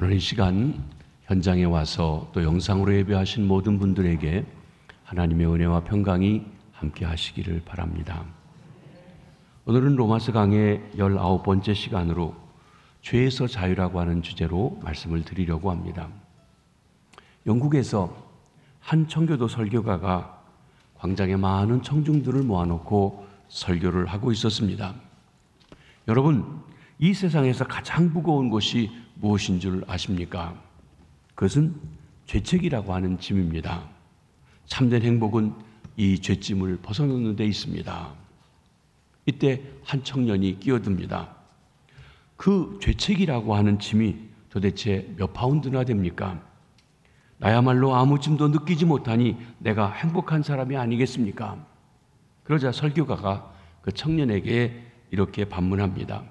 오늘 이 시간 현장에 와서 또 영상으로 예배하신 모든 분들에게 하나님의 은혜와 평강이 함께 하시기를 바랍니다. 오늘은 로마서 강의 19번째 시간으로 죄에서 자유라고 하는 주제로 말씀을 드리려고 합니다. 영국에서 한 청교도 설교가가 광장에 많은 청중들을 모아놓고 설교를 하고 있었습니다. 여러분, 이 세상에서 가장 무거운 것이 무엇인 줄 아십니까? 그것은 죄책이라고 하는 짐입니다. 참된 행복은 이 죄짐을 벗어놓는 데 있습니다. 이때 한 청년이 끼어듭니다. 그 죄책이라고 하는 짐이 도대체 몇 파운드나 됩니까? 나야말로 아무 짐도 느끼지 못하니 내가 행복한 사람이 아니겠습니까? 그러자 설교가가 그 청년에게 이렇게 반문합니다.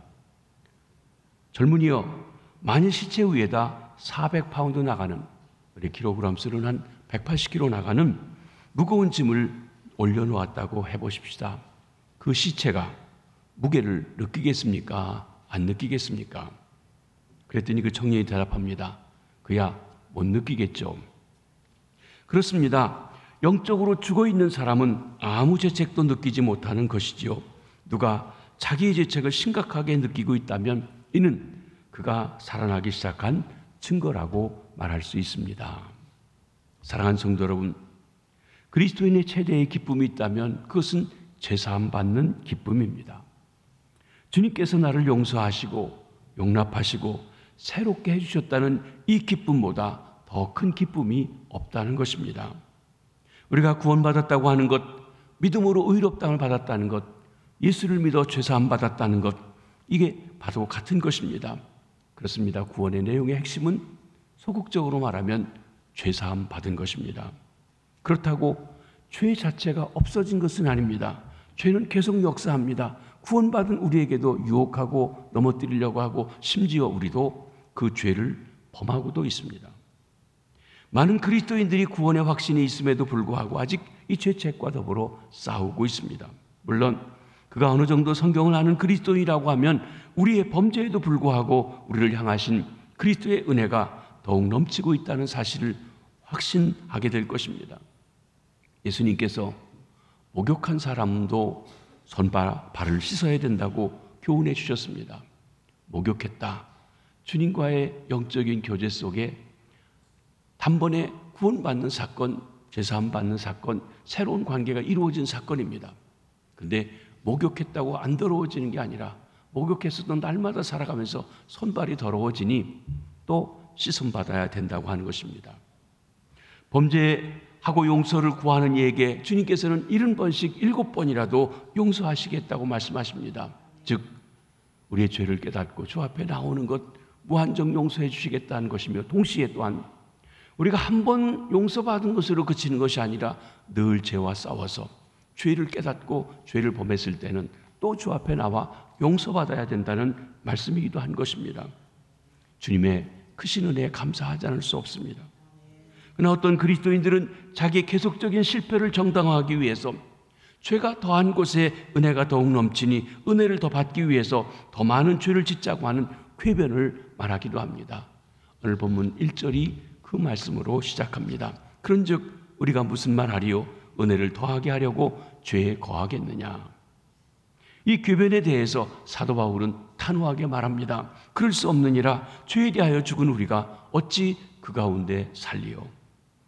젊은이여, 만일 시체 위에다 400파운드 나가는, 우리 킬로그램수는 한 180kg 나가는 무거운 짐을 올려놓았다고 해보십시다. 그 시체가 무게를 느끼겠습니까? 안 느끼겠습니까? 그랬더니 그 청년이 대답합니다. 그야 못 느끼겠죠. 그렇습니다. 영적으로 죽어있는 사람은 아무 죄책도 느끼지 못하는 것이지요. 누가 자기의 죄책을 심각하게 느끼고 있다면 이는 그가 살아나기 시작한 증거라고 말할 수 있습니다. 사랑하는 성도 여러분, 그리스도인의 최대의 기쁨이 있다면 그것은 죄사함 받는 기쁨입니다. 주님께서 나를 용서하시고 용납하시고 새롭게 해주셨다는 이 기쁨보다 더 큰 기쁨이 없다는 것입니다. 우리가 구원받았다고 하는 것, 믿음으로 의롭다함을 받았다는 것, 예수를 믿어 죄사함 받았다는 것, 이게 바로 같은 것입니다. 그렇습니다. 구원의 내용의 핵심은 소극적으로 말하면 죄사함 받은 것입니다. 그렇다고 죄 자체가 없어진 것은 아닙니다. 죄는 계속 역사합니다. 구원받은 우리에게도 유혹하고 넘어뜨리려고 하고 심지어 우리도 그 죄를 범하고도 있습니다. 많은 그리스도인들이 구원의 확신이 있음에도 불구하고 아직 이 죄책과 더불어 싸우고 있습니다. 물론 그가 어느 정도 성경을 아는 그리스도인이라고 하면 우리의 범죄에도 불구하고 우리를 향하신 그리스도의 은혜가 더욱 넘치고 있다는 사실을 확신하게 될 것입니다. 예수님께서 목욕한 사람도 발을 씻어야 된다고 교훈해 주셨습니다. 목욕했다. 주님과의 영적인 교제 속에 단번에 구원받는 사건, 죄사함 받는 사건, 새로운 관계가 이루어진 사건입니다. 그런데 목욕했다고 안 더러워지는 게 아니라 목욕했어도 날마다 살아가면서 손발이 더러워지니 또 씻음 받아야 된다고 하는 것입니다. 범죄하고 용서를 구하는 이에게 주님께서는 70번씩 7번이라도 용서하시겠다고 말씀하십니다. 즉 우리의 죄를 깨닫고 주 앞에 나오는 것 무한정 용서해 주시겠다는 것이며, 동시에 또한 우리가 한 번 용서받은 것으로 그치는 것이 아니라 늘 죄와 싸워서 죄를 깨닫고 죄를 범했을 때는 또 주 앞에 나와 용서받아야 된다는 말씀이기도 한 것입니다. 주님의 크신 은혜에 감사하지 않을 수 없습니다. 그러나 어떤 그리스도인들은 자기의 계속적인 실패를 정당화하기 위해서 죄가 더한 곳에 은혜가 더욱 넘치니 은혜를 더 받기 위해서 더 많은 죄를 짓자고 하는 궤변을 말하기도 합니다. 오늘 본문 1절이 그 말씀으로 시작합니다. 그런즉 우리가 무슨 말하리요? 은혜를 더하게 하려고 죄에 거하겠느냐? 이 궤변에 대해서 사도 바울은 단호하게 말합니다. 그럴 수 없느니라. 죄에 대하여 죽은 우리가 어찌 그 가운데 살리요?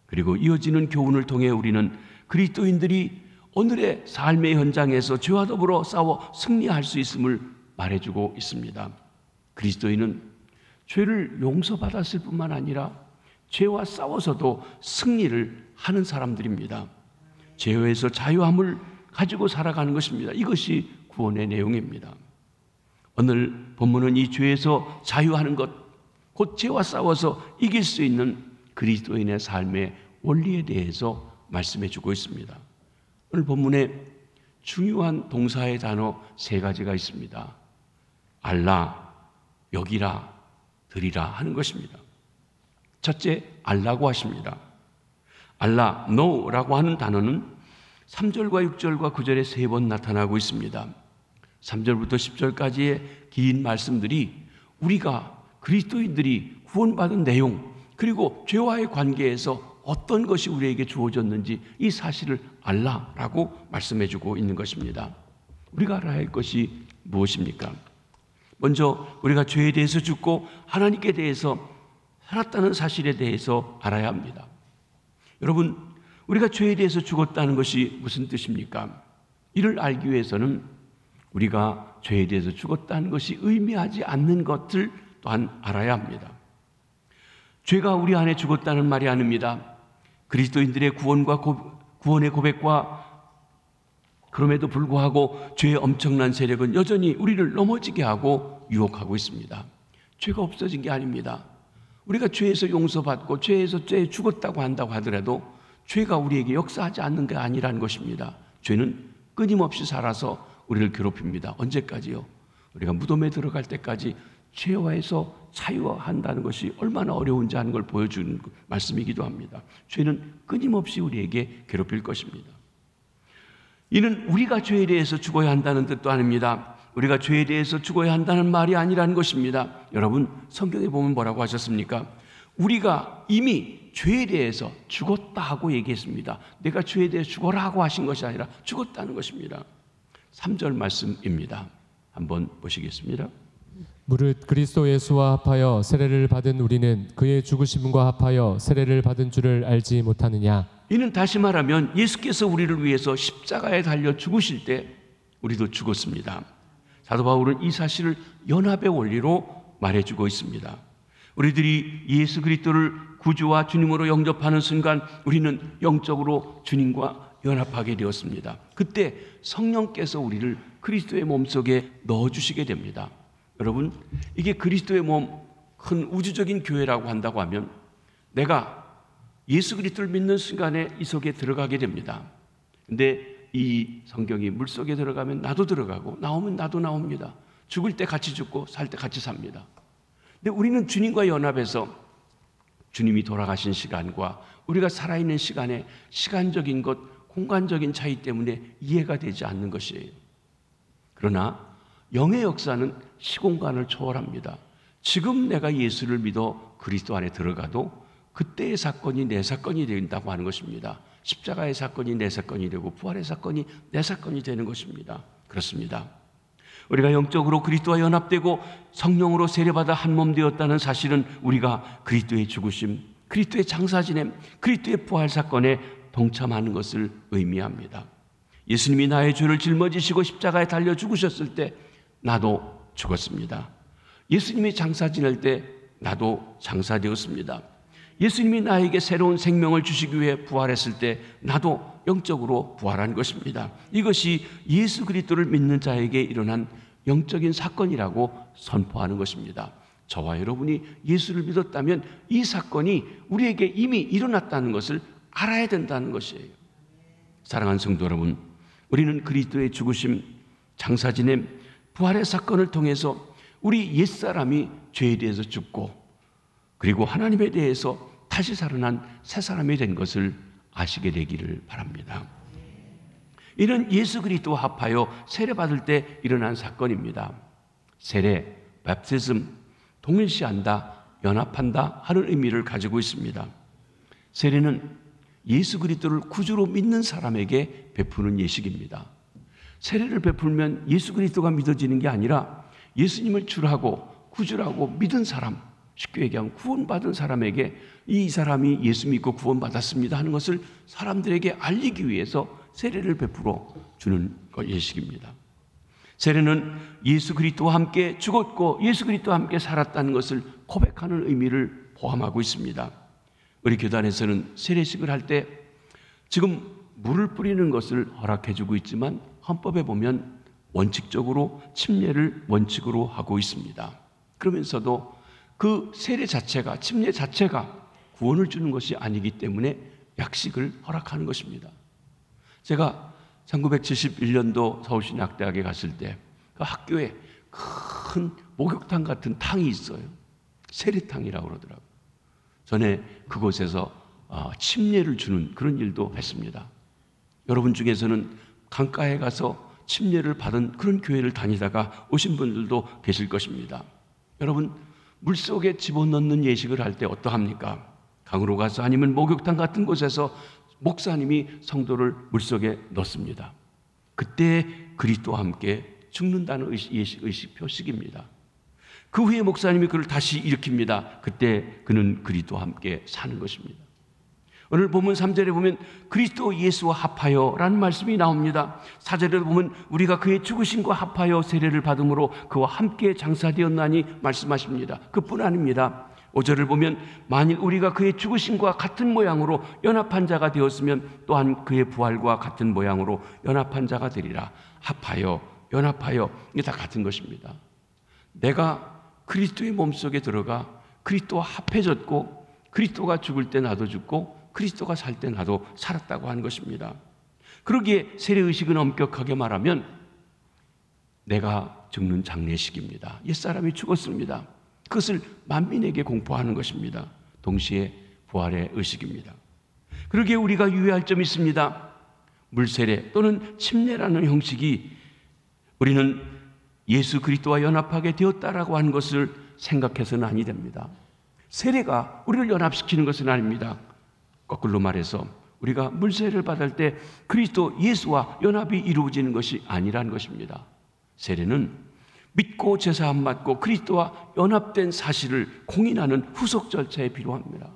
그리고 이어지는 교훈을 통해 우리는 그리스도인들이 오늘의 삶의 현장에서 죄와 더불어 싸워 승리할 수 있음을 말해주고 있습니다. 그리스도인은 죄를 용서받았을 뿐만 아니라 죄와 싸워서도 승리를 하는 사람들입니다. 죄에서 자유함을 가지고 살아가는 것입니다. 이것이 구원의 내용입니다. 오늘 본문은 이 죄에서 자유하는 것, 곧 죄와 싸워서 이길 수 있는 그리스도인의 삶의 원리에 대해서 말씀해 주고 있습니다. 오늘 본문에 중요한 동사의 단어 3가지가 있습니다. 알라, 여기라, 드리라 하는 것입니다. 첫째, 알라고 하십니다. 알라, know라고 하는 단어는 3절과 6절과 9절에 3번 나타나고 있습니다. 3절부터 10절까지의 긴 말씀들이 우리가 그리스도인들이 구원받은 내용, 그리고 죄와의 관계에서 어떤 것이 우리에게 주어졌는지 이 사실을 알라라고 말씀해 주고 있는 것입니다. 우리가 알아야 할 것이 무엇입니까? 먼저 우리가 죄에 대해서 죽고 하나님께 대해서 살았다는 사실에 대해서 알아야 합니다. 여러분, 우리가 죄에 대해서 죽었다는 것이 무슨 뜻입니까? 이를 알기 위해서는 우리가 죄에 대해서 죽었다는 것이 의미하지 않는 것을 또한 알아야 합니다. 죄가 우리 안에 죽었다는 말이 아닙니다. 그리스도인들의 구원의 고백과 그럼에도 불구하고 죄의 엄청난 세력은 여전히 우리를 넘어지게 하고 유혹하고 있습니다. 죄가 없어진 게 아닙니다. 우리가 죄에서 용서받고 죄에 죽었다고 한다고 하더라도 죄가 우리에게 역사하지 않는 게 아니라는 것입니다. 죄는 끊임없이 살아서 우리를 괴롭힙니다. 언제까지요? 우리가 무덤에 들어갈 때까지 죄와에서 자유한다는 것이 얼마나 어려운지 하는 걸 보여주는 말씀이기도 합니다. 죄는 끊임없이 우리에게 괴롭힐 것입니다. 이는 우리가 죄에 대해서 죽어야 한다는 뜻도 아닙니다. 우리가 죄에 대해서 죽어야 한다는 말이 아니라는 것입니다. 여러분, 성경에 보면 뭐라고 하셨습니까? 우리가 이미 죄에 대해서 죽었다 하고 얘기했습니다. 내가 죄에 대해 죽어라 하고 하신 것이 아니라 죽었다는 것입니다. 3절 말씀입니다. 한번 보시겠습니다. 무릇 그리스도 예수와 합하여 세례를 받은 우리는 그의 죽으심과 합하여 세례를 받은 줄을 알지 못하느냐. 이는 다시 말하면 예수께서 우리를 위해서 십자가에 달려 죽으실 때 우리도 죽었습니다. 사도 바울은 이 사실을 연합의 원리로 말해주고 있습니다. 우리들이 예수 그리스도를 구주와 주님으로 영접하는 순간 우리는 영적으로 주님과 연합하게 되었습니다. 그때 성령께서 우리를 그리스도의 몸속에 넣어주시게 됩니다. 여러분, 이게 그리스도의 몸, 큰 우주적인 교회라고 한다고 하면 내가 예수 그리스도를 믿는 순간에 이 속에 들어가게 됩니다. 근데 이 성경이 물속에 들어가면 나도 들어가고 나오면 나도 나옵니다. 죽을 때 같이 죽고 살 때 같이 삽니다. 근데 우리는 주님과 연합해서 주님이 돌아가신 시간과 우리가 살아있는 시간에 시간적인 것, 공간적인 차이 때문에 이해가 되지 않는 것이에요. 그러나 영의 역사는 시공간을 초월합니다. 지금 내가 예수를 믿어 그리스도 안에 들어가도 그때의 사건이 내 사건이 된다고 하는 것입니다. 십자가의 사건이 내 사건이 되고 부활의 사건이 내 사건이 되는 것입니다. 그렇습니다. 우리가 영적으로 그리스도와 연합되고 성령으로 세례받아 한 몸 되었다는 사실은 우리가 그리스도의 죽으심, 그리스도의 장사 지냄, 그리스도의 부활 사건에 동참하는 것을 의미합니다. 예수님이 나의 죄를 짊어지시고 십자가에 달려 죽으셨을 때 나도 죽었습니다. 예수님이 장사 지낼 때 나도 장사되었습니다. 예수님이 나에게 새로운 생명을 주시기 위해 부활했을 때 나도 영적으로 부활한 것입니다. 이것이 예수 그리스도를 믿는 자에게 일어난 영적인 사건이라고 선포하는 것입니다. 저와 여러분이 예수를 믿었다면 이 사건이 우리에게 이미 일어났다는 것을 알아야 된다는 것이에요. 사랑하는 성도 여러분, 우리는 그리스도의 죽으심, 장사 지냄, 부활의 사건을 통해서 우리 옛사람이 죄에 대해서 죽고 그리고 하나님에 대해서 다시 살아난 새 사람이 된 것을 아시게 되기를 바랍니다. 이는 예수 그리스도와 합하여 세례받을 때 일어난 사건입니다. 세례, baptism, 동일시한다, 연합한다 하는 의미를 가지고 있습니다. 세례는 예수 그리스도를 구주로 믿는 사람에게 베푸는 예식입니다. 세례를 베풀면 예수 그리스도가 믿어지는 게 아니라 예수님을 주라고 구주라고 믿은 사람, 쉽게 얘기하면 구원받은 사람에게 이 사람이 예수 믿고 구원받았습니다 하는 것을 사람들에게 알리기 위해서 세례를 베풀어 주는 예식입니다. 세례는 예수 그리스도와 함께 죽었고 예수 그리스도와 함께 살았다는 것을 고백하는 의미를 포함하고 있습니다. 우리 교단에서는 세례식을 할 때 지금 물을 뿌리는 것을 허락해 주고 있지만 헌법에 보면 원칙적으로 침례를 원칙으로 하고 있습니다. 그러면서도 그 세례 자체가, 침례 자체가 구원을 주는 것이 아니기 때문에 약식을 허락하는 것입니다. 제가 1971년도 서울신학대학에 갔을 때 그 학교에 큰 목욕탕 같은 탕이 있어요. 세례탕이라고 그러더라고요. 전에 그곳에서 침례를 주는 그런 일도 했습니다. 여러분 중에서는 강가에 가서 침례를 받은 그런 교회를 다니다가 오신 분들도 계실 것입니다. 여러분, 물속에 집어넣는 예식을 할 때 어떠합니까? 강으로 가서 아니면 목욕탕 같은 곳에서 목사님이 성도를 물속에 넣습니다. 그때 그리스도와 함께 죽는다는 의식 표식입니다. 그 후에 목사님이 그를 다시 일으킵니다. 그때 그는 그리스도와 함께 사는 것입니다. 오늘 본문 3절에 보면 그리스도 예수와 합하여 라는 말씀이 나옵니다. 4절에 보면 우리가 그의 죽으심과 합하여 세례를 받음으로 그와 함께 장사되었나니 말씀하십니다. 그뿐 아닙니다. 5절을 보면 만일 우리가 그의 죽으심과 같은 모양으로 연합한 자가 되었으면 또한 그의 부활과 같은 모양으로 연합한 자가 되리라. 합하여, 연합하여, 이게 다 같은 것입니다. 내가 그리스도의 몸속에 들어가 그리스도와 합해졌고 그리스도가 죽을 때 나도 죽고 그리스도가 살 때 나도 살았다고 하는 것입니다. 그러기에 세례의식은 엄격하게 말하면 내가 죽는 장례식입니다. 옛사람이 죽었습니다. 그것을 만민에게 공포하는 것입니다. 동시에 부활의 의식입니다. 그러기에 우리가 유의할 점이 있습니다. 물세례 또는 침례라는 형식이 우리는 예수 그리스도와 연합하게 되었다라고 하는 것을 생각해서는 아니 됩니다. 세례가 우리를 연합시키는 것은 아닙니다. 거꾸로 말해서 우리가 물세례를 받을 때 그리스도 예수와 연합이 이루어지는 것이 아니라는 것입니다. 세례는 믿고 제사함 받고 그리스도와 연합된 사실을 공인하는 후속 절차에 필요합니다.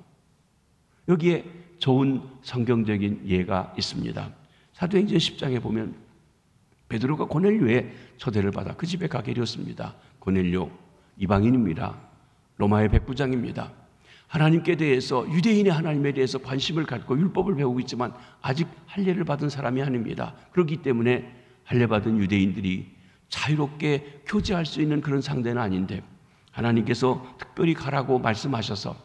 여기에 좋은 성경적인 예가 있습니다. 사도행전 10장에 보면 베드로가 고넬료의 초대를 받아 그 집에 가게 되었습니다. 고넬료 이방인입니다. 로마의 백부장입니다. 하나님께 대해서 유대인의 하나님에 대해서 관심을 갖고 율법을 배우고 있지만 아직 할례를 받은 사람이 아닙니다. 그렇기 때문에 할례 받은 유대인들이 자유롭게 교제할 수 있는 그런 상대는 아닌데 하나님께서 특별히 가라고 말씀하셔서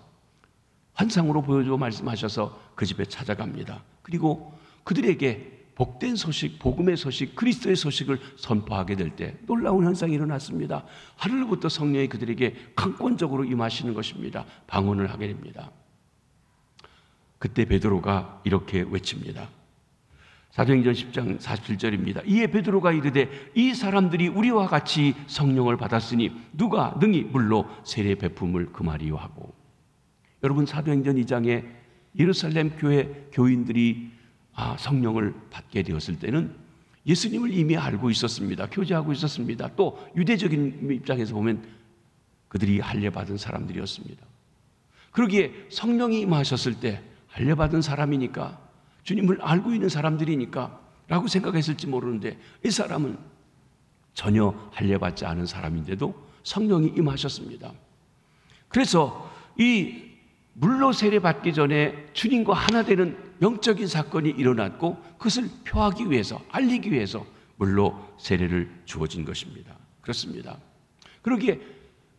환상으로 보여주고 말씀하셔서 그 집에 찾아갑니다. 그리고 그들에게 복된 소식, 복음의 소식, 그리스도의 소식을 선포하게 될 때 놀라운 현상이 일어났습니다. 하늘로부터 성령이 그들에게 강권적으로 임하시는 것입니다. 방언을 하게 됩니다. 그때 베드로가 이렇게 외칩니다. 사도행전 10장 47절입니다. 이에 베드로가 이르되 이 사람들이 우리와 같이 성령을 받았으니 누가 능히 물로 세례 베품을 금하리요 하고. 여러분 사도행전 2장에 예루살렘 교회 교인들이 성령을 받게 되었을 때는 예수님을 이미 알고 있었습니다. 교제하고 있었습니다. 또 유대적인 입장에서 보면 그들이 할례 받은 사람들이었습니다. 그러기에 성령이 임하셨을 때 할례 받은 사람이니까 주님을 알고 있는 사람들이니까 라고 생각했을지 모르는데 이 사람은 전혀 할례 받지 않은 사람인데도 성령이 임하셨습니다. 그래서 이 물로 세례 받기 전에 주님과 하나 되는 영적인 사건이 일어났고 그것을 표하기 위해서 알리기 위해서 물로 세례를 주어진 것입니다. 그렇습니다. 그러기에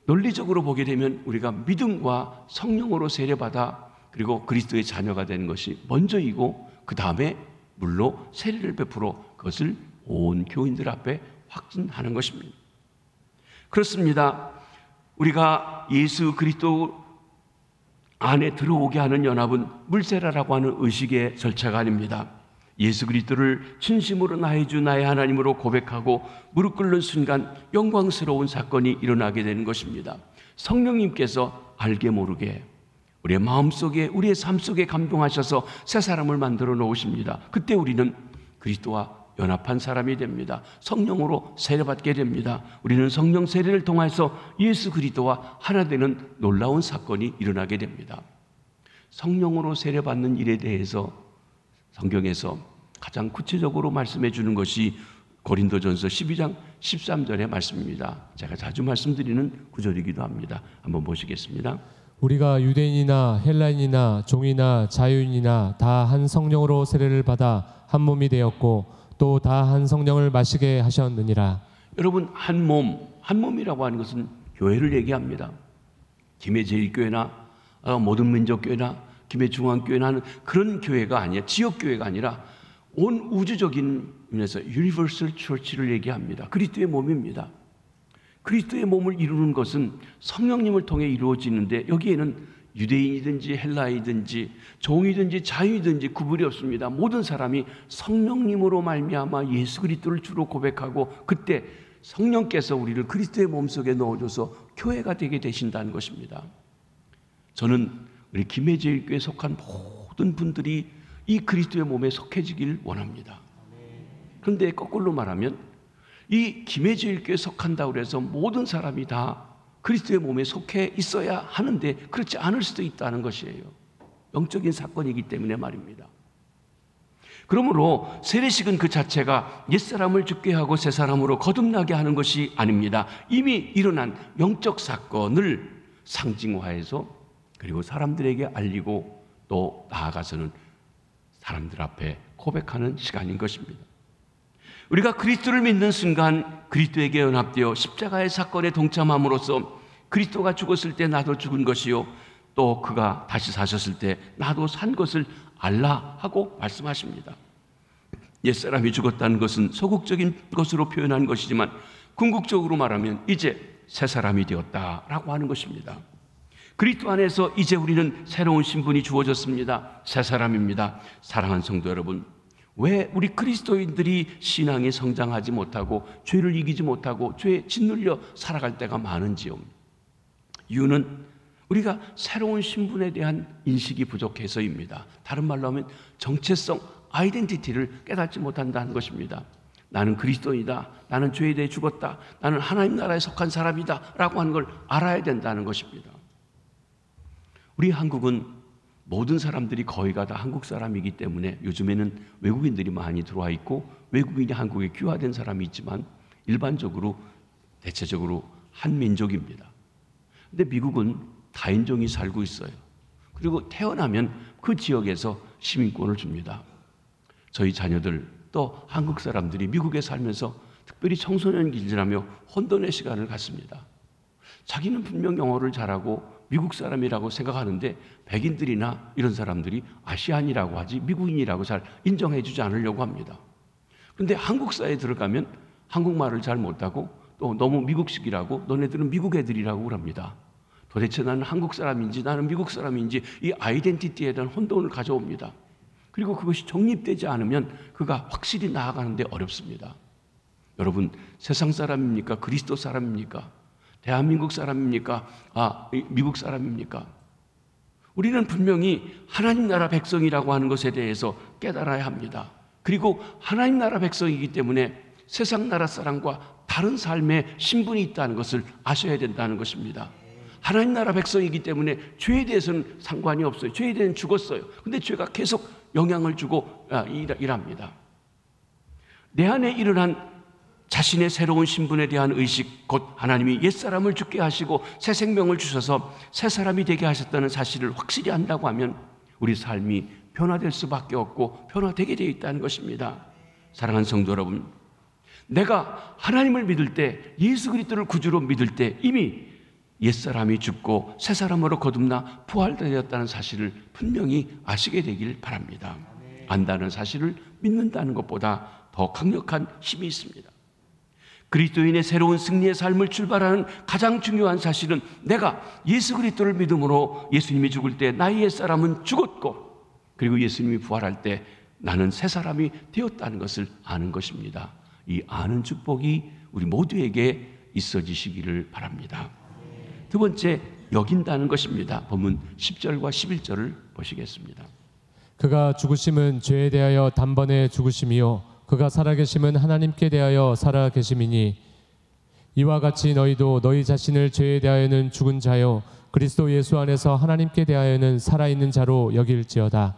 논리적으로 보게 되면 우리가 믿음과 성령으로 세례받아 그리고 그리스도의 자녀가 되는 것이 먼저이고 그 다음에 물로 세례를 베풀어 그것을 온 교인들 앞에 확증하는 것입니다. 그렇습니다. 우리가 예수 그리스도 안에 들어오게 하는 연합은 물세례라고 하는 의식의 절차가 아닙니다. 예수 그리스도를 진심으로 나의 주 나의 하나님으로 고백하고 무릎 꿇는 순간 영광스러운 사건이 일어나게 되는 것입니다. 성령님께서 알게 모르게 우리의 마음속에 우리의 삶 속에 감동하셔서 새 사람을 만들어 놓으십니다. 그때 우리는 그리스도와 연합한 사람이 됩니다. 성령으로 세례받게 됩니다. 우리는 성령 세례를 통해서 예수 그리스도와 하나 되는 놀라운 사건이 일어나게 됩니다. 성령으로 세례받는 일에 대해서 성경에서 가장 구체적으로 말씀해 주는 것이 고린도전서 12장 13절의 말씀입니다. 제가 자주 말씀드리는 구절이기도 합니다. 한번 보시겠습니다. 우리가 유대인이나 헬라인이나 종이나 자유인이나 다 한 성령으로 세례를 받아 한 몸이 되었고 또 다 한 성령을 마시게 하셨느니라. 여러분 한 몸이라고 하는 것은 교회를 얘기합니다. 김해제일교회나 모든 민족교회나 김해중앙교회나 하는 그런 교회가 아니라 지역교회가 아니라 온 우주적인 면에서 유니버설 처치를 얘기합니다. 그리스도의 몸입니다. 그리스도의 몸을 이루는 것은 성령님을 통해 이루어지는데 여기에는 유대인이든지 헬라이든지 종이든지 자유이든지 구분이 없습니다. 모든 사람이 성령님으로 말미암아 예수 그리스도를 주로 고백하고 그때 성령께서 우리를 그리스도의 몸속에 넣어줘서 교회가 되게 되신다는 것입니다. 저는 우리 김해제일교회에 속한 모든 분들이 이 그리스도의 몸에 속해지길 원합니다. 그런데 거꾸로 말하면 이 김해제일교회에 속한다고 해서 모든 사람이 다 그리스도의 몸에 속해 있어야 하는데 그렇지 않을 수도 있다는 것이에요. 영적인 사건이기 때문에 말입니다. 그러므로 세례식은 그 자체가 옛사람을 죽게 하고 새사람으로 거듭나게 하는 것이 아닙니다. 이미 일어난 영적 사건을 상징화해서 그리고 사람들에게 알리고 또 나아가서는 사람들 앞에 고백하는 시간인 것입니다. 우리가 그리스도를 믿는 순간 그리스도에게 연합되어 십자가의 사건에 동참함으로써 그리스도가 죽었을 때 나도 죽은 것이요 또 그가 다시 사셨을 때 나도 산 것을 알라 하고 말씀하십니다. 옛사람이 죽었다는 것은 소극적인 것으로 표현한 것이지만 궁극적으로 말하면 이제 새 사람이 되었다라고 하는 것입니다. 그리스도 안에서 이제 우리는 새로운 신분이 주어졌습니다. 새 사람입니다. 사랑하는 성도 여러분, 왜 우리 그리스도인들이 신앙이 성장하지 못하고 죄를 이기지 못하고 죄에 짓눌려 살아갈 때가 많은지요? 이유는 우리가 새로운 신분에 대한 인식이 부족해서입니다. 다른 말로 하면 정체성, 아이덴티티를 깨닫지 못한다는 것입니다. 나는 그리스도이다. 나는 죄에 대해 죽었다. 나는 하나님 나라에 속한 사람이다. 라고 하는 걸 알아야 된다는 것입니다. 우리 한국은 모든 사람들이 거의가 다 한국 사람이기 때문에 요즘에는 외국인들이 많이 들어와 있고 외국인이 한국에 귀화된 사람이 있지만 일반적으로 대체적으로 한민족입니다. 근데 미국은 다인종이 살고 있어요. 그리고 태어나면 그 지역에서 시민권을 줍니다. 저희 자녀들 또 한국 사람들이 미국에 살면서 특별히 청소년 길들하며 혼돈의 시간을 갖습니다. 자기는 분명 영어를 잘하고 미국 사람이라고 생각하는데 백인들이나 이런 사람들이 아시안이라고 하지 미국인이라고 잘 인정해 주지 않으려고 합니다. 그런데 한국사에 들어가면 한국말을 잘 못하고 또 너무 미국식이라고 너네들은 미국 애들이라고 그럽니다. 도대체 나는 한국 사람인지 나는 미국 사람인지 이 아이덴티티에 대한 혼돈을 가져옵니다. 그리고 그것이 정립되지 않으면 그가 확실히 나아가는데 어렵습니다. 여러분, 세상 사람입니까? 그리스도 사람입니까? 대한민국 사람입니까? 미국 사람입니까? 우리는 분명히 하나님 나라 백성이라고 하는 것에 대해서 깨달아야 합니다. 그리고 하나님 나라 백성이기 때문에 세상 나라 사람과 다른 삶의 신분이 있다는 것을 아셔야 된다는 것입니다. 하나님 나라 백성이기 때문에 죄에 대해서는 상관이 없어요. 죄에 대해서는 죽었어요. 근데 죄가 계속 영향을 주고 일합니다. 내 안에 일어난 자신의 새로운 신분에 대한 의식, 곧 하나님이 옛사람을 죽게 하시고 새 생명을 주셔서 새 사람이 되게 하셨다는 사실을 확실히 안다고 하면 우리 삶이 변화될 수밖에 없고 변화되게 되어 있다는 것입니다. 사랑하는 성도 여러분, 내가 하나님을 믿을 때, 예수 그리스도를 구주로 믿을 때 이미 옛사람이 죽고 새 사람으로 거듭나 부활되었다는 사실을 분명히 아시게 되길 바랍니다. 안다는 사실을 믿는다는 것보다 더 강력한 힘이 있습니다. 그리스도인의 새로운 승리의 삶을 출발하는 가장 중요한 사실은 내가 예수 그리스도를 믿음으로 예수님이 죽을 때 나의 옛사람은 죽었고 그리고 예수님이 부활할 때 나는 새 사람이 되었다는 것을 아는 것입니다. 이 아는 축복이 우리 모두에게 있어지시기를 바랍니다. 두 번째, 여긴다는 것입니다. 본문 10절과 11절을 보시겠습니다. 그가 죽으심은 죄에 대하여 단번에 죽으심이요 그가 살아계심은 하나님께 대하여 살아계심이니 이와 같이 너희도 너희 자신을 죄에 대하여는 죽은 자요 그리스도 예수 안에서 하나님께 대하여는 살아있는 자로 여길지어다.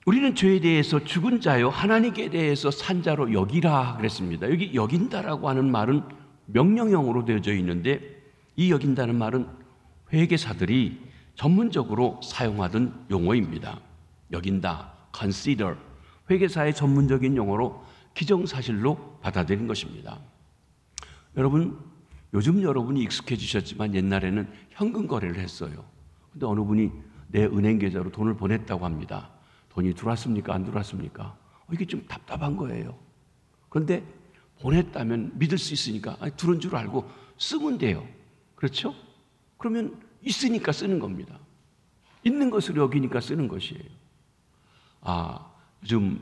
우리는 죄에 대해서 죽은 자요 하나님께 대해서 산 자로 여기라 그랬습니다. 여기 여긴다라고 하는 말은 명령형으로 되어져 있는데 이 여긴다는 말은 회계사들이 전문적으로 사용하던 용어입니다. 여긴다, consider, 회계사의 전문적인 용어로 기정사실로 받아들인 것입니다. 여러분, 요즘 여러분이 익숙해지셨지만 옛날에는 현금 거래를 했어요. 근데 어느 분이 내 은행 계좌로 돈을 보냈다고 합니다. 돈이 들어왔습니까? 안 들어왔습니까? 이게 좀 답답한 거예요. 그런데 보냈다면 믿을 수 있으니까 들은 줄 알고 쓰면 돼요. 그렇죠? 그러면 있으니까 쓰는 겁니다. 있는 것을 여기니까 쓰는 것이에요. 요즘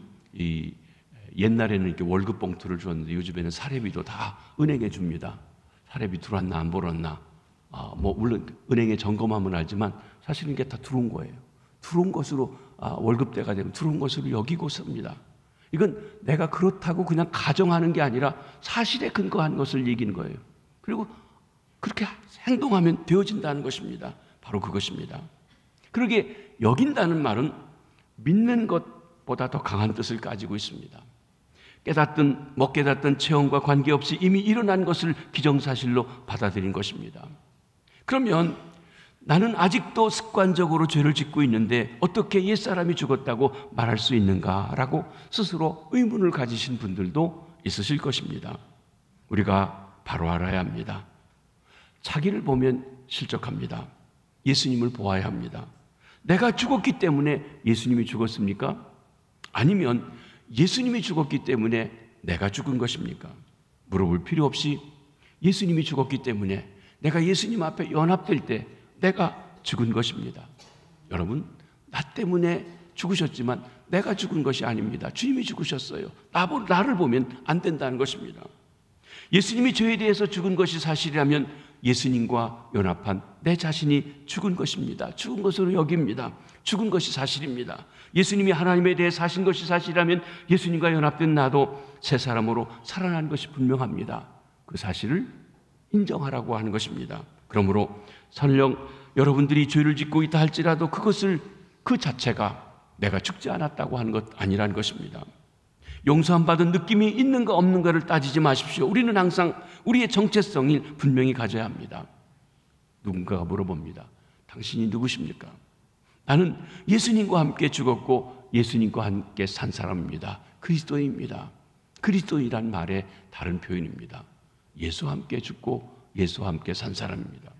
옛날에는 이렇게 월급 봉투를 줬는데 요즘에는 사례비도 다 은행에 줍니다. 사례비 들어왔나 안 들어왔나, 뭐 물론 은행에 점검하면 알지만 사실은 이게 다 들어온 거예요. 들어온 것으로 월급대가 되면 들어온 것으로 여기고 씁니다. 이건 내가 그렇다고 그냥 가정하는 게 아니라 사실에 근거한 것을 얘기하는 거예요. 그리고 그렇게 행동하면 되어진다는 것입니다. 바로 그것입니다. 그러게 여긴다는 말은 믿는 것보다 더 강한 뜻을 가지고 있습니다. 깨닫든 못 깨닫든 체험과 관계없이 이미 일어난 것을 기정사실로 받아들인 것입니다. 그러면 나는 아직도 습관적으로 죄를 짓고 있는데 어떻게 옛사람이 죽었다고 말할 수 있는가라고 스스로 의문을 가지신 분들도 있으실 것입니다. 우리가 바로 알아야 합니다. 자기를 보면 실족합니다. 예수님을 보아야 합니다. 내가 죽었기 때문에 예수님이 죽었습니까? 아니면 예수님이 죽었기 때문에 내가 죽은 것입니까? 물어볼 필요 없이 예수님이 죽었기 때문에 내가 예수님 앞에 연합될 때 내가 죽은 것입니다. 여러분, 나 때문에 죽으셨지만 내가 죽은 것이 아닙니다. 주님이 죽으셨어요. 나를 보면 안 된다는 것입니다. 예수님이 저에 대해서 죽은 것이 사실이라면 예수님과 연합한 내 자신이 죽은 것입니다. 죽은 것으로 여깁니다. 죽은 것이 사실입니다. 예수님이 하나님에 대해 사신 것이 사실이라면 예수님과 연합된 나도 새 사람으로 살아난 것이 분명합니다. 그 사실을 인정하라고 하는 것입니다. 그러므로 설령 여러분들이 죄를 짓고 있다 할지라도 그것을 그 자체가 내가 죽지 않았다고 하는 것 아니라는 것입니다. 용서함 받은 느낌이 있는가 없는가를 따지지 마십시오. 우리는 항상 우리의 정체성을 분명히 가져야 합니다. 누군가가 물어봅니다. 당신이 누구십니까? 나는 예수님과 함께 죽었고 예수님과 함께 산 사람입니다. 그리스도인입니다. 그리스도이란 말의 다른 표현입니다. 예수와 함께 죽고 예수와 함께 산 사람입니다.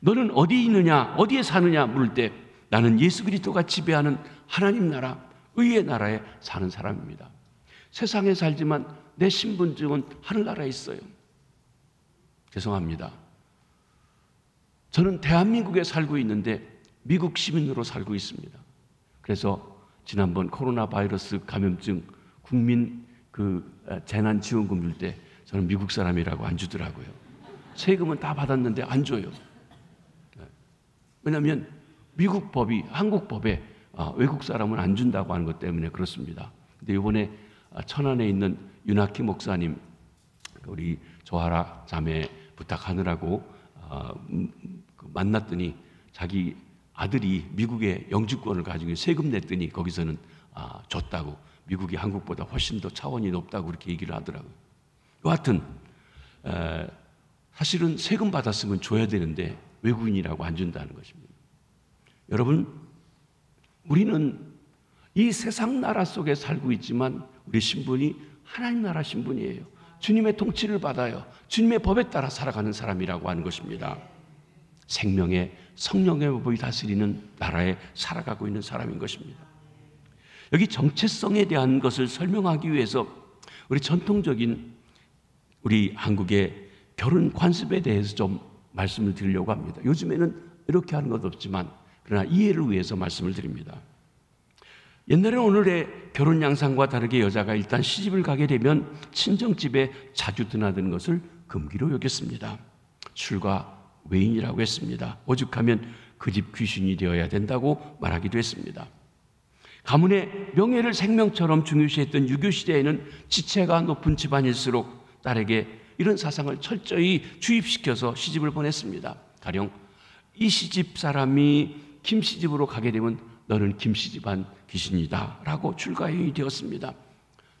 너는 어디 있느냐, 어디에 사느냐 물을 때 나는 예수 그리스도가 지배하는 하나님 나라, 의의 나라에 사는 사람입니다. 세상에 살지만 내 신분증은 하늘나라에 있어요. 죄송합니다. 저는 대한민국에 살고 있는데 미국 시민으로 살고 있습니다. 그래서 지난번 코로나 바이러스 감염증 국민 재난지원금 줄 때 저는 미국 사람이라고 안 주더라고요. 세금은 다 받았는데 안 줘요. 왜냐하면 미국 법이 한국 법에 외국 사람은 안 준다고 하는 것 때문에 그렇습니다. 근데 이번에 천안에 있는 윤학희 목사님 우리 조하라 자매 부탁하느라고 만났더니 자기 아들이 미국의 영주권을 가지고 세금 냈더니 거기서는 줬다고, 미국이 한국보다 훨씬 더 차원이 높다고 그렇게 얘기를 하더라고요. 여하튼 사실은 세금 받았으면 줘야 되는데 외국인이라고 안 준다는 것입니다. 여러분, 우리는 이 세상 나라 속에 살고 있지만 우리 신분이 하나님 나라 신분이에요. 주님의 통치를 받아요. 주님의 법에 따라 살아가는 사람이라고 하는 것입니다. 생명의 성령의 법이 다스리는 나라에 살아가고 있는 사람인 것입니다. 여기 정체성에 대한 것을 설명하기 위해서 우리 전통적인 우리 한국의 결혼 관습에 대해서 좀 말씀을 드리려고 합니다. 요즘에는 이렇게 하는 것 없지만 그러나 이해를 위해서 말씀을 드립니다. 옛날에는 오늘의 결혼 양상과 다르게 여자가 일단 시집을 가게 되면 친정집에 자주 드나드는 것을 금기로 여겼습니다. 술과 외인이라고 했습니다. 오죽하면 그 집 귀신이 되어야 된다고 말하기도 했습니다. 가문의 명예를 생명처럼 중요시했던 유교시대에는 지체가 높은 집안일수록 딸에게 이런 사상을 철저히 주입시켜서 시집을 보냈습니다. 가령 이 시집 사람이 김 시집으로 가게 되면 너는 김 시집안 귀신이다 라고 출가해이 되었습니다.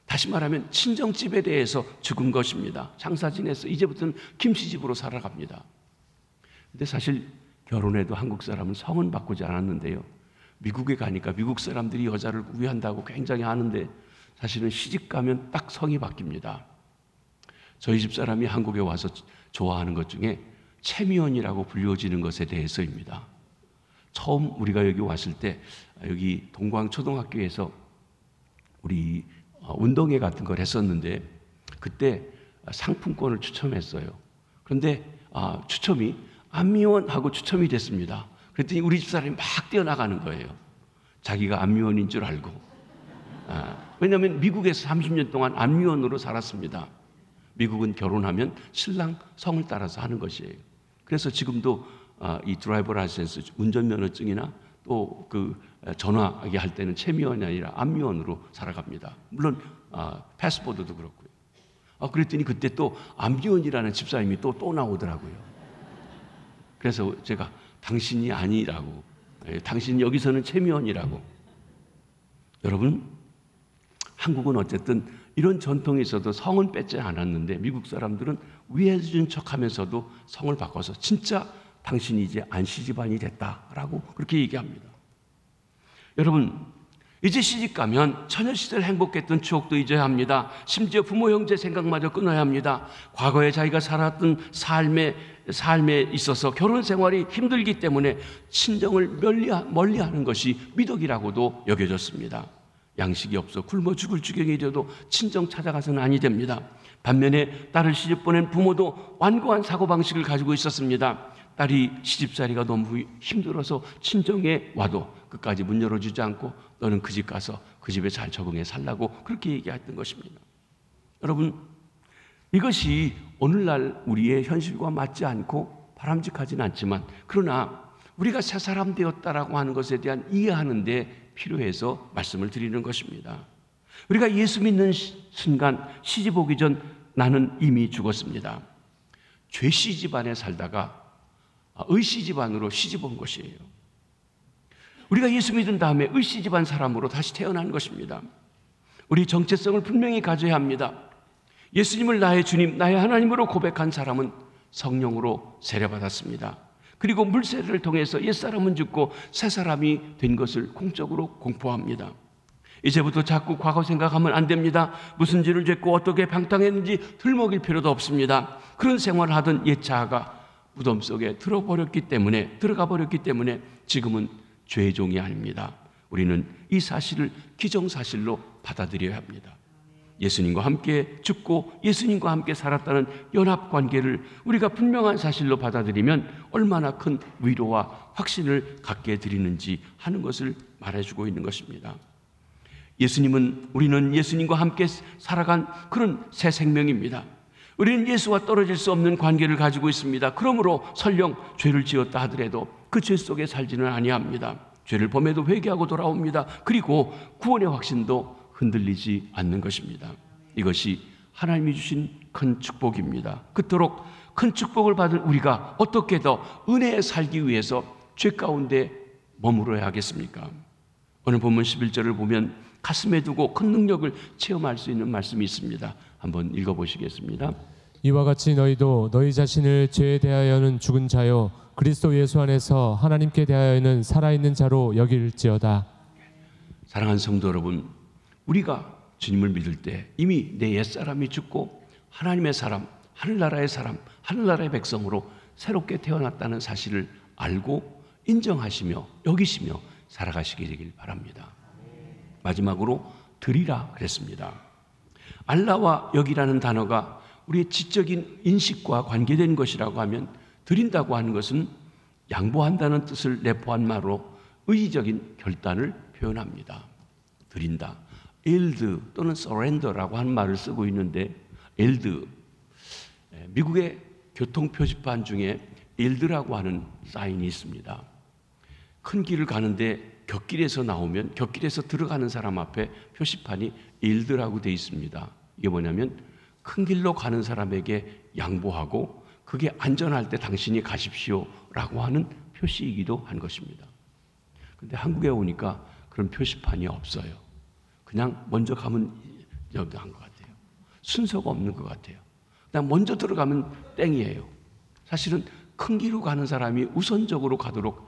다시 말하면 친정집에 대해서 죽은 것입니다. 장사 지내서 이제부터는 김 시집으로 살아갑니다. 근데 사실 결혼해도 한국 사람은 성은 바꾸지 않았는데요. 미국에 가니까 미국 사람들이 여자를 구애한다고 굉장히 하는데 사실은 시집 가면 딱 성이 바뀝니다. 저희 집 사람이 한국에 와서 좋아하는 것 중에 채미원이라고 불려지는 것에 대해서입니다. 처음 우리가 여기 왔을 때 여기 동광초등학교에서 우리 운동회 같은 걸 했었는데 그때 상품권을 추첨했어요. 그런데 추첨이 안미원하고 추첨이 됐습니다. 그랬더니 우리 집사람이 막 뛰어나가는 거예요. 자기가 안미원인 줄 알고. 왜냐하면 미국에서 30년 동안 안미원으로 살았습니다. 미국은 결혼하면 신랑 성을 따라서 하는 것이에요. 그래서 지금도 이 드라이버 라이센스 운전면허증이나 또 그 전화하게 할 때는 채미원이 아니라 암미원으로 살아갑니다. 물론 패스포드도 그렇고요. 그랬더니 그때 또 암미원이라는 집사님이 또 나오더라고요. 그래서 제가 당신이 아니라고, 당신 여기서는 채미원이라고. 여러분, 한국은 어쨌든 이런 전통이 있어도 성은 뺏지 않았는데 미국 사람들은 위해준 척하면서도 성을 바꿔서 진짜 당신이 이제 안씨 집안이 됐다라고 그렇게 얘기합니다. 여러분, 이제 시집가면 처녀 시절 행복했던 추억도 잊어야 합니다. 심지어 부모 형제 생각마저 끊어야 합니다. 과거에 자기가 살았던 삶에 있어서 결혼 생활이 힘들기 때문에 친정을 멀리하는 것이 미덕이라고도 여겨졌습니다. 양식이 없어 굶어 죽을 지경이 되어도 친정 찾아가서는 아니 됩니다. 반면에 딸을 시집 보낸 부모도 완고한 사고방식을 가지고 있었습니다. 딸이 시집살이가 너무 힘들어서 친정에 와도 끝까지 문 열어주지 않고 너는 그 집 가서 그 집에 잘 적응해 살라고 그렇게 얘기했던 것입니다. 여러분, 이것이 오늘날 우리의 현실과 맞지 않고 바람직하진 않지만, 그러나 우리가 새 사람 되었다라고 하는 것에 대한 이해하는 데 필요해서 말씀을 드리는 것입니다. 우리가 예수 믿는 순간 시집 오기 전 나는 이미 죽었습니다. 죄씨 집안에 살다가 의씨 집안으로 시집 온 것이에요. 우리가 예수 믿은 다음에 의씨 집안 사람으로 다시 태어난 것입니다. 우리 정체성을 분명히 가져야 합니다. 예수님을 나의 주님, 나의 하나님으로 고백한 사람은 성령으로 세례받았습니다. 그리고 물세례를 통해서 옛사람은 죽고 새 사람이 된 것을 공적으로 공포합니다. 이제부터 자꾸 과거 생각하면 안 됩니다. 무슨 죄를 짓고 어떻게 방탕했는지 들먹일 필요도 없습니다. 그런 생활을 하던 옛 자아가 무덤 속에 들어가 버렸기 때문에 지금은 죄의 종이 아닙니다. 우리는 이 사실을 기정사실로 받아들여야 합니다. 예수님과 함께 죽고 예수님과 함께 살았다는 연합관계를 우리가 분명한 사실로 받아들이면 얼마나 큰 위로와 확신을 갖게 드리는지 하는 것을 말해주고 있는 것입니다. 우리는 예수님과 함께 살아간 그런 새 생명입니다. 우리는 예수와 떨어질 수 없는 관계를 가지고 있습니다. 그러므로 설령 죄를 지었다 하더라도 그 죄 속에 살지는 아니합니다. 죄를 범해도 회개하고 돌아옵니다. 그리고 구원의 확신도 흔들리지 않는 것입니다. 이것이 하나님이 주신 큰 축복입니다. 그토록 큰 축복을 받은 우리가 어떻게 더 은혜에 살기 위해서 죄 가운데 머물러야 하겠습니까? 오늘 본문 11절을 보면 가슴에 두고 큰 능력을 체험할 수 있는 말씀이 있습니다. 한번 읽어보시겠습니다. 이와 같이 너희도 너희 자신을 죄에 대하여는 죽은 자요 그리스도 예수 안에서 하나님께 대하여는 살아있는 자로 여길지어다. 사랑하는 성도 여러분, 우리가 주님을 믿을 때 이미 내 옛사람이 죽고 하나님의 사람, 하늘나라의 백성으로 새롭게 태어났다는 사실을 알고 인정하시며 여기시며 살아가시게 되길 바랍니다. 마지막으로 드리라 그랬습니다. 알라와 여기라는 단어가 우리의 지적인 인식과 관계된 것이라고 하면, 드린다고 하는 것은 양보한다는 뜻을 내포한 말로 의지적인 결단을 표현합니다. 드린다. yield 또는 surrender라고 하는 말을 쓰고 있는데, yield, 미국의 교통 표지판 중에 yield라고 하는 사인이 있습니다. 큰 길을 가는데 곁길에서 들어가는 사람 앞에 표시판이 yield라고 되어 있습니다. 이게 뭐냐면 큰 길로 가는 사람에게 양보하고 그게 안전할 때 당신이 가십시오라고 하는 표시이기도 한 것입니다. 그런데 한국에 오니까 그런 표시판이 없어요. 그냥 먼저 가면 여기 한 것 같아요. 순서가 없는 것 같아요. 그냥 먼저 들어가면 땡이에요. 사실은 큰 길로 가는 사람이 우선적으로 가도록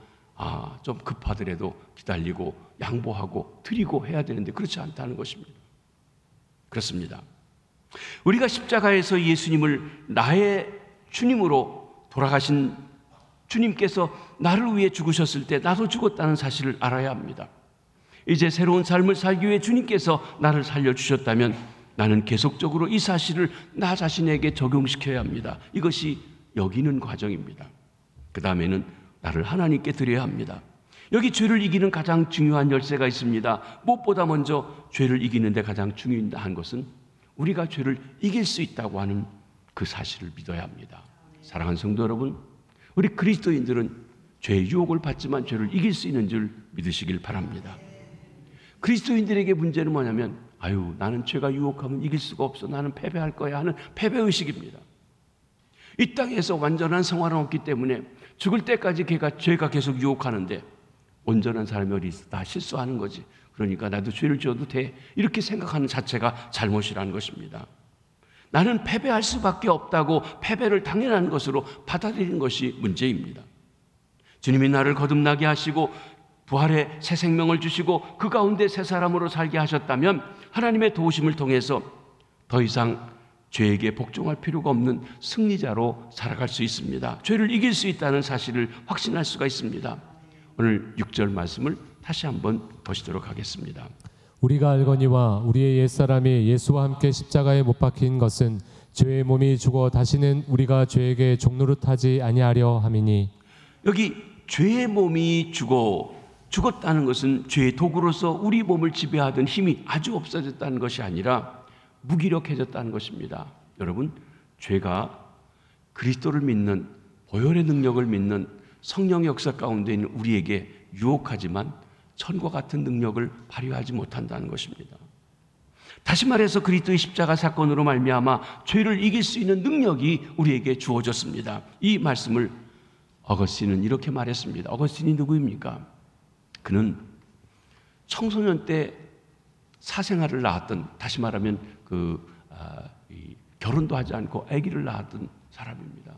좀 급하더라도 기다리고 양보하고 드리고 해야 되는데 그렇지 않다는 것입니다. 그렇습니다. 우리가 십자가에서 예수님을 나의 주님으로 돌아가신 주님께서 나를 위해 죽으셨을 때 나도 죽었다는 사실을 알아야 합니다. 이제 새로운 삶을 살기 위해 주님께서 나를 살려주셨다면 나는 계속적으로 이 사실을 나 자신에게 적용시켜야 합니다. 이것이 여기는 과정입니다. 그 다음에는 나를 하나님께 드려야 합니다. 여기 죄를 이기는 가장 중요한 열쇠가 있습니다. 무엇보다 먼저 죄를 이기는 데 가장 중요한 것은 우리가 죄를 이길 수 있다고 하는 그 사실을 믿어야 합니다. 사랑하는 성도 여러분, 우리 그리스도인들은 죄의 유혹을 받지만 죄를 이길 수 있는 줄 믿으시길 바랍니다. 그리스도인들에게 문제는 뭐냐면 나는 죄가 유혹하면 이길 수가 없어, 나는 패배할 거야 하는 패배의식입니다. 이 땅에서 완전한 생활은 없기 때문에 죽을 때까지 죄가 계속 유혹하는데 온전한 사람이 어디 있어? 다 실수하는 거지. 그러니까 나도 죄를 지어도 돼. 이렇게 생각하는 자체가 잘못이라는 것입니다. 나는 패배할 수밖에 없다고 패배를 당연한 것으로 받아들이는 것이 문제입니다. 주님이 나를 거듭나게 하시고 부활의 새 생명을 주시고 그 가운데 새 사람으로 살게 하셨다면 하나님의 도우심을 통해서 더 이상 죄에게 복종할 필요가 없는 승리자로 살아갈 수 있습니다. 죄를 이길 수 있다는 사실을 확신할 수가 있습니다. 오늘 6절 말씀을 다시 한번 보시도록 하겠습니다. 우리가 알거니와 우리의 옛사람이 예수와 함께 십자가에 못 박힌 것은 죄의 몸이 죽어 다시는 우리가 죄에게 종노릇하지 아니하려 함이니. 여기 죄의 몸이 죽었다는 것은 죄의 도구로서 우리 몸을 지배하던 힘이 아주 없어졌다는 것이 아니라 무기력해졌다는 것입니다. 여러분, 죄가 그리스도를 믿는 보혈의 능력을 믿는 성령의 역사 가운데 있는 우리에게 유혹하지만 천과 같은 능력을 발휘하지 못한다는 것입니다. 다시 말해서 그리스도의 십자가 사건으로 말미암아 죄를 이길 수 있는 능력이 우리에게 주어졌습니다. 이 말씀을 어거스틴은 이렇게 말했습니다. 어거스틴이 누구입니까? 그는 청소년 때 사생아를 낳았던, 다시 말하면 결혼도 하지 않고 아기를 낳았던 사람입니다.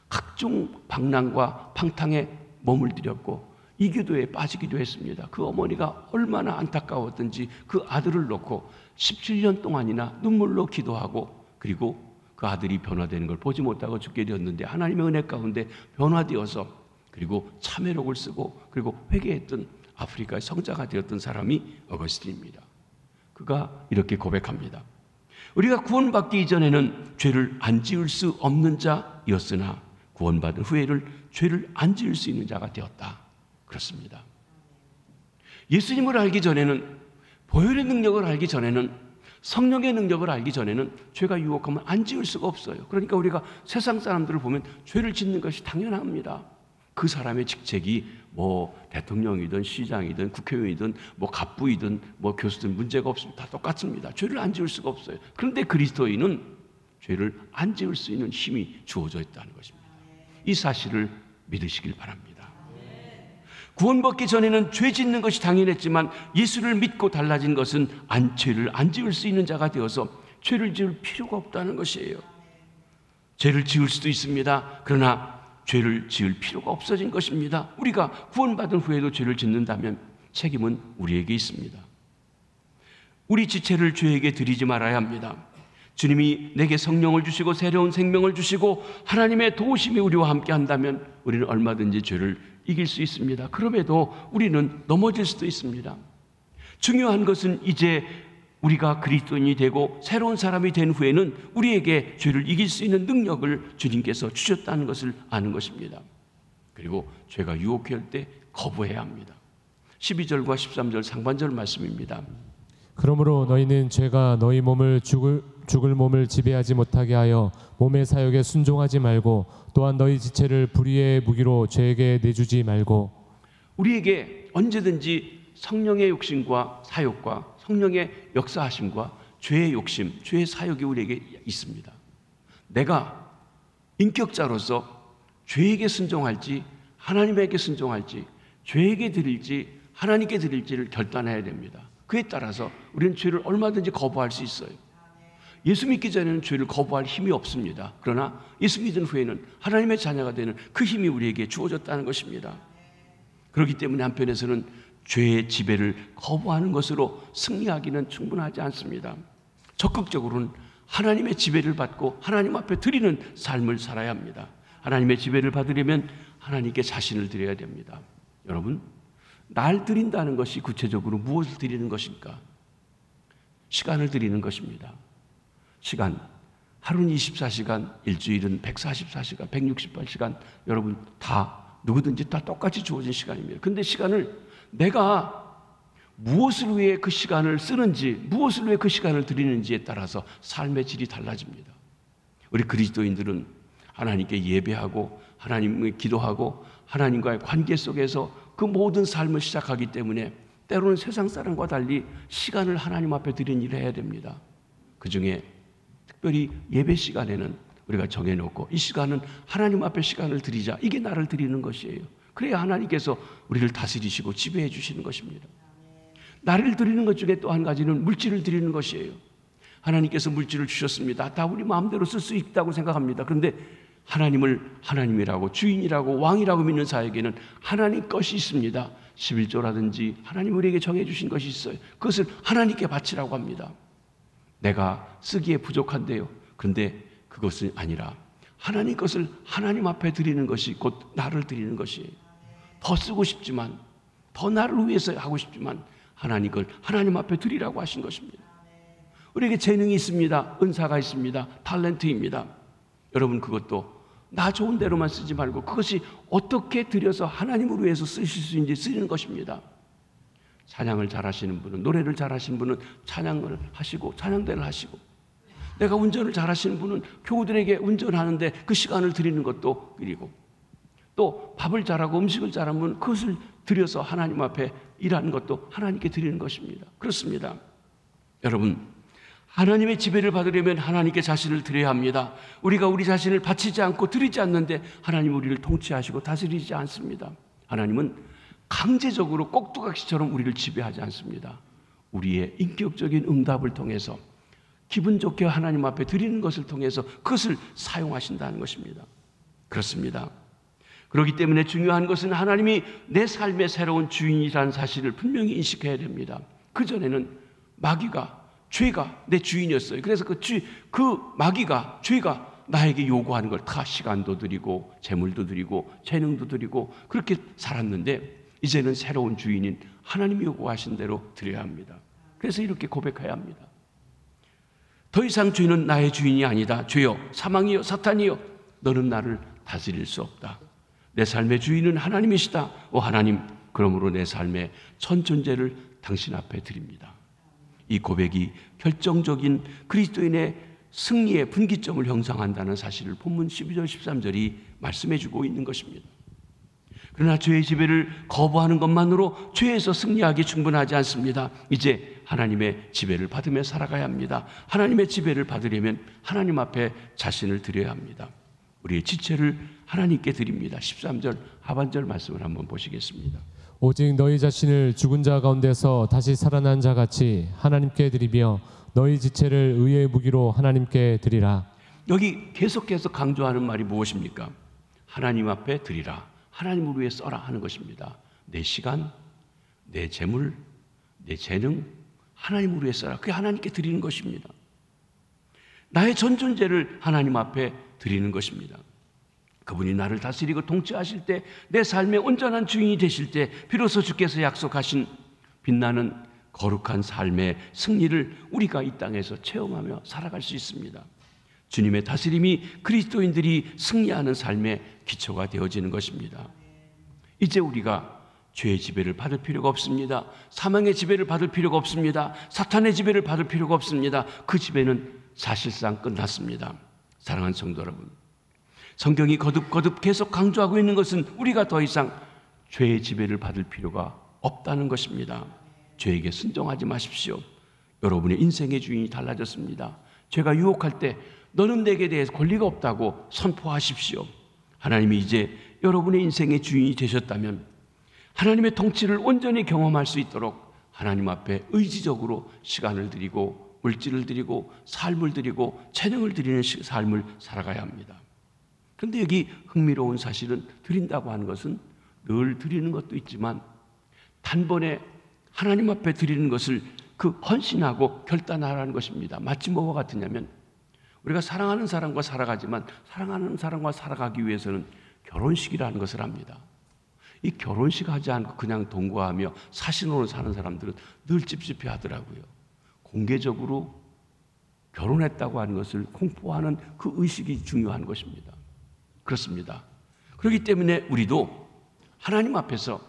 각종 방랑과 팡탕에 몸을 들였고 이기도에 빠지기도 했습니다. 그 어머니가 얼마나 안타까웠던지 그 아들을 놓고 17년 동안이나 눈물로 기도하고, 그리고 그 아들이 변화되는 걸 보지 못하고 죽게 되었는데 하나님의 은혜 가운데 변화되어서 그리고 참회록을 쓰고 그리고 회개했던 아프리카의 성자가 되었던 사람이 어거스틴입니다. 그가 이렇게 고백합니다. 우리가 구원받기 이전에는 죄를 안 지을 수 없는 자였으나 구원받은 후에는 죄를 안 지을 수 있는 자가 되었다. 그렇습니다. 예수님을 알기 전에는, 보혈의 능력을 알기 전에는, 성령의 능력을 알기 전에는 죄가 유혹하면 안 지을 수가 없어요. 그러니까 우리가 세상 사람들을 보면 죄를 짓는 것이 당연합니다. 그 사람의 직책이 대통령이든 시장이든 국회의원이든 갑부이든 교수든 문제가 없습니다. 다 똑같습니다. 죄를 안 지을 수가 없어요. 그런데 그리스도인은 죄를 안 지을 수 있는 힘이 주어져 있다는 것입니다. 이 사실을 믿으시길 바랍니다. 구원받기 전에는 죄 짓는 것이 당연했지만 예수를 믿고 달라진 것은 죄를 안 지을 수 있는 자가 되어서 죄를 지을 필요가 없다는 것이에요. 죄를 지을 수도 있습니다. 그러나 죄를 지을 필요가 없어진 것입니다. 우리가 구원받은 후에도 죄를 짓는다면 책임은 우리에게 있습니다. 우리 지체를 죄에게 드리지 말아야 합니다. 주님이 내게 성령을 주시고 새로운 생명을 주시고 하나님의 도우심이 우리와 함께 한다면 우리는 얼마든지 죄를 이길 수 있습니다. 그럼에도 우리는 넘어질 수도 있습니다. 중요한 것은 이제 우리가 그리스도인이 되고 새로운 사람이 된 후에는 우리에게 죄를 이길 수 있는 능력을 주님께서 주셨다는 것을 아는 것입니다. 그리고 죄가 유혹할 때 거부해야 합니다. 12절과 13절 상반절 말씀입니다. 그러므로 너희는 죄가 너희 몸을 죽을 몸을 지배하지 못하게 하여 몸의 사욕에 순종하지 말고 또한 너희 지체를 불의의 무기로 죄에게 내주지 말고. 우리에게 언제든지 성령의 욕심과 사욕과 성령의 역사하심과 죄의 욕심, 죄의 사욕이 우리에게 있습니다. 내가 인격자로서 죄에게 순종할지 하나님에게 순종할지 죄에게 드릴지 하나님께 드릴지를 결단해야 됩니다. 그에 따라서 우리는 죄를 얼마든지 거부할 수 있어요. 예수 믿기 전에는 죄를 거부할 힘이 없습니다. 그러나 예수 믿은 후에는 하나님의 자녀가 되는 그 힘이 우리에게 주어졌다는 것입니다. 그렇기 때문에 한편에서는 죄의 지배를 거부하는 것으로 승리하기는 충분하지 않습니다. 적극적으로는 하나님의 지배를 받고 하나님 앞에 드리는 삶을 살아야 합니다. 하나님의 지배를 받으려면 하나님께 자신을 드려야 됩니다. 여러분, 날 드린다는 것이 구체적으로 무엇을 드리는 것입니까? 시간을 드리는 것입니다. 시간, 하루는 24시간, 일주일은 144시간, 168시간, 여러분 다 누구든지 다 똑같이 주어진 시간입니다. 그런데 시간을 내가 무엇을 위해 그 시간을 쓰는지, 무엇을 위해 그 시간을 드리는지에 따라서 삶의 질이 달라집니다. 우리 그리스도인들은 하나님께 예배하고 하나님께 기도하고 하나님과의 관계 속에서 그 모든 삶을 시작하기 때문에 때로는 세상 사람과 달리 시간을 하나님 앞에 드리는 일을 해야 됩니다. 그중에 특별히 예배 시간에는 우리가 정해놓고 이 시간은 하나님 앞에 시간을 드리자. 이게 나를 드리는 것이에요. 그래야 하나님께서 우리를 다스리시고 지배해 주시는 것입니다. 나를 드리는 것 중에 또 한 가지는 물질을 드리는 것이에요. 하나님께서 물질을 주셨습니다. 다 우리 마음대로 쓸 수 있다고 생각합니다. 그런데 하나님을 하나님이라고 주인이라고 왕이라고 믿는 자에게는 하나님 것이 있습니다. 11조라든지 하나님 우리에게 정해주신 것이 있어요. 그것을 하나님께 바치라고 합니다. 내가 쓰기에 부족한데요. 그런데 그것은 아니라 하나님 것을 하나님 앞에 드리는 것이 곧 나를 드리는 것이에요. 더 쓰고 싶지만, 더 나를 위해서 하고 싶지만 하나님 걸 하나님 앞에 드리라고 하신 것입니다. 우리에게 재능이 있습니다. 은사가 있습니다. 탤런트입니다. 여러분 그것도 나 좋은 대로만 쓰지 말고 그것이 어떻게 드려서 하나님을 위해서 쓰실 수 있는지 쓰는 것입니다. 찬양을 잘하시는 분은, 노래를 잘하시는 분은 찬양을 하시고 찬양대를 하시고, 내가 운전을 잘하시는 분은 교우들에게 운전하는데 그 시간을 드리는 것도 드리고, 또 밥을 잘하고 음식을 잘하는 분은 그것을 드려서 하나님 앞에 일하는 것도 하나님께 드리는 것입니다. 그렇습니다. 여러분, 하나님의 지배를 받으려면 하나님께 자신을 드려야 합니다. 우리가 우리 자신을 바치지 않고 드리지 않는데 하나님 우리를 통치하시고 다스리지 않습니다. 하나님은 강제적으로 꼭두각시처럼 우리를 지배하지 않습니다. 우리의 인격적인 응답을 통해서 기분 좋게 하나님 앞에 드리는 것을 통해서 그것을 사용하신다는 것입니다. 그렇습니다. 그렇기 때문에 중요한 것은 하나님이 내 삶의 새로운 주인이라는 사실을 분명히 인식해야 됩니다. 그전에는 마귀가, 죄가 내 주인이었어요. 그래서 그 마귀가, 죄가 나에게 요구하는 걸 다 시간도 드리고 재물도 드리고 재능도 드리고 그렇게 살았는데, 이제는 새로운 주인인 하나님이 요구하신 대로 드려야 합니다. 그래서 이렇게 고백해야 합니다. 더 이상 죄는 나의 주인이 아니다. 죄여, 사망이여, 사탄이여, 너는 나를 다스릴 수 없다. 내 삶의 주인은 하나님이시다. 오 하나님, 그러므로 내 삶의 전 존재를 당신 앞에 드립니다. 이 고백이 결정적인 그리스도인의 승리의 분기점을 형성한다는 사실을 본문 12절 13절이 말씀해 주고 있는 것입니다. 그러나 죄의 지배를 거부하는 것만으로 죄에서 승리하기 충분하지 않습니다. 이제 하나님의 지배를 받으며 살아가야 합니다. 하나님의 지배를 받으려면 하나님 앞에 자신을 드려야 합니다. 우리의 지체를 하나님께 드립니다. 13절 하반절 말씀을 한번 보시겠습니다. 오직 너희 자신을 죽은 자 가운데서 다시 살아난 자 같이 하나님께 드리며 너희 지체를 의의 무기로 하나님께 드리라. 여기 계속해서 강조하는 말이 무엇입니까? 하나님 앞에 드리라. 하나님을 위해 써라 하는 것입니다. 내 시간, 내 재물, 내 재능, 하나님을 위해 써라. 그게 하나님께 드리는 것입니다. 나의 전 존재를 하나님 앞에 드리는 것입니다. 그분이 나를 다스리고 통치하실 때, 내 삶의 온전한 주인이 되실 때 비로소 주께서 약속하신 빛나는 거룩한 삶의 승리를 우리가 이 땅에서 체험하며 살아갈 수 있습니다. 주님의 다스림이 그리스도인들이 승리하는 삶의 기초가 되어지는 것입니다. 이제 우리가 죄의 지배를 받을 필요가 없습니다. 사망의 지배를 받을 필요가 없습니다. 사탄의 지배를 받을 필요가 없습니다. 그 지배는 사실상 끝났습니다. 사랑하는 성도 여러분, 성경이 거듭 계속 강조하고 있는 것은 우리가 더 이상 죄의 지배를 받을 필요가 없다는 것입니다. 죄에게 순종하지 마십시오. 여러분의 인생의 주인이 달라졌습니다. 죄가 유혹할 때 너는 내게 대해서 권리가 없다고 선포하십시오. 하나님이 이제 여러분의 인생의 주인이 되셨다면 하나님의 통치를 온전히 경험할 수 있도록 하나님 앞에 의지적으로 시간을 드리고 물질을 드리고 삶을 드리고 재능을 드리는 삶을 살아가야 합니다. 그런데 여기 흥미로운 사실은 드린다고 하는 것은 늘 드리는 것도 있지만 단번에 하나님 앞에 드리는 것을 그 헌신하고 결단하라는 것입니다. 마치 뭐와 같으냐면 우리가 사랑하는 사람과 살아가지만 사랑하는 사람과 살아가기 위해서는 결혼식이라는 것을 합니다. 이 결혼식 하지 않고 그냥 동거하며 사신으로 사는 사람들은 늘 찝찝해 하더라고요. 공개적으로 결혼했다고 하는 것을 공포하는 그 의식이 중요한 것입니다. 그렇습니다. 그렇기 때문에 우리도 하나님 앞에서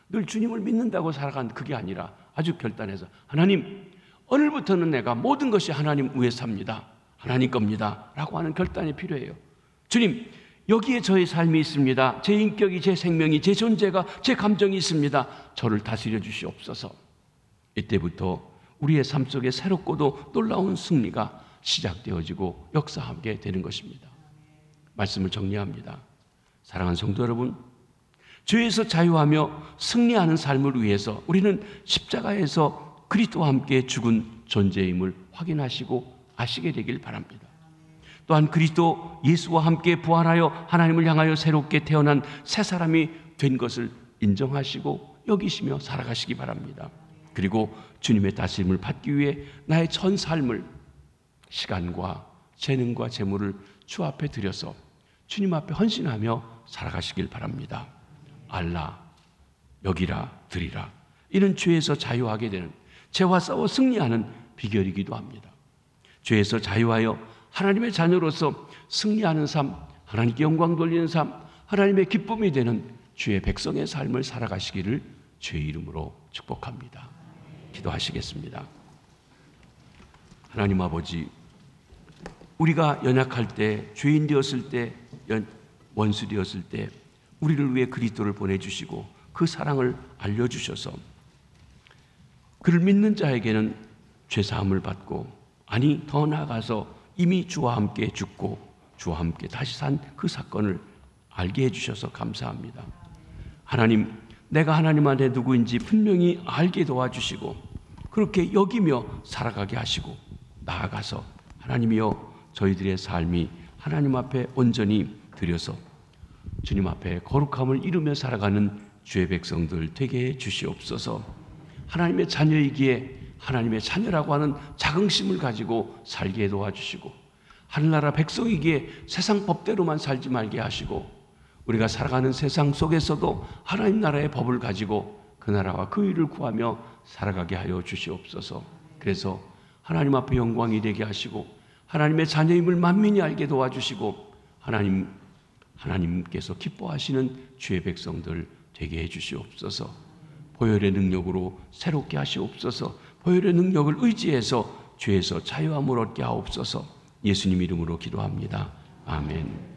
늘 주님을 믿는다고 살아간 그게 아니라 아주 결단해서 하나님, 오늘부터는 내가 모든 것이 하나님 위해 삽니다. 하나님 겁니다 라고 하는 결단이 필요해요. 주님, 여기에 저의 삶이 있습니다. 제 인격이, 제 생명이, 제 존재가, 제 감정이 있습니다. 저를 다스려 주시옵소서. 이때부터 우리의 삶 속에 새롭고도 놀라운 승리가 시작되어지고 역사하게 되는 것입니다. 말씀을 정리합니다. 사랑하는 성도 여러분, 죄에서 자유하며 승리하는 삶을 위해서 우리는 십자가에서 그리스도와 함께 죽은 존재임을 확인하시고 아시게 되길 바랍니다. 또한 그리스도 예수와 함께 부활하여 하나님을 향하여 새롭게 태어난 새 사람이 된 것을 인정하시고 여기시며 살아가시기 바랍니다. 그리고 주님의 다스림을 받기 위해 나의 전 삶을, 시간과 재능과 재물을 주 앞에 드려서 주님 앞에 헌신하며 살아가시길 바랍니다. 알라, 여기라, 드리라. 이는 죄에서 자유하게 되는, 죄와 싸워 승리하는 비결이기도 합니다. 죄에서 자유하여 하나님의 자녀로서 승리하는 삶, 하나님께 영광 돌리는 삶, 하나님의 기쁨이 되는 주의 백성의 삶을 살아가시기를 주의 이름으로 축복합니다. 기도하시겠습니다. 하나님 아버지, 우리가 연약할 때, 죄인 되었을 때, 원수 되었을 때 우리를 위해 그리스도를 보내주시고 그 사랑을 알려주셔서 그를 믿는 자에게는 죄사함을 받고, 아니 더 나아가서 이미 주와 함께 죽고 주와 함께 다시 산 그 사건을 알게 해주셔서 감사합니다. 하나님, 내가 하나님 안에 누구인지 분명히 알게 도와주시고 그렇게 여기며 살아가게 하시고, 나아가서 하나님이여 저희들의 삶이 하나님 앞에 온전히 드려서 주님 앞에 거룩함을 이루며 살아가는 주의 백성들 되게 해 주시옵소서. 하나님의 자녀이기에 하나님의 자녀라고 하는 자긍심을 가지고 살게 도와주시고, 하늘나라 백성이기에 세상 법대로만 살지 말게 하시고, 우리가 살아가는 세상 속에서도 하나님 나라의 법을 가지고 그 나라와 그 일을 구하며 살아가게 하여 주시옵소서. 그래서 하나님 앞에 영광이 되게 하시고 하나님의 자녀임을 만민이 알게 도와주시고 하나님께서 기뻐하시는 주의 백성들 되게 해주시옵소서. 보혈의 능력으로 새롭게 하시옵소서. 보혈의 능력을 의지해서 죄에서 자유함을 얻게 하옵소서. 예수님 이름으로 기도합니다. 아멘.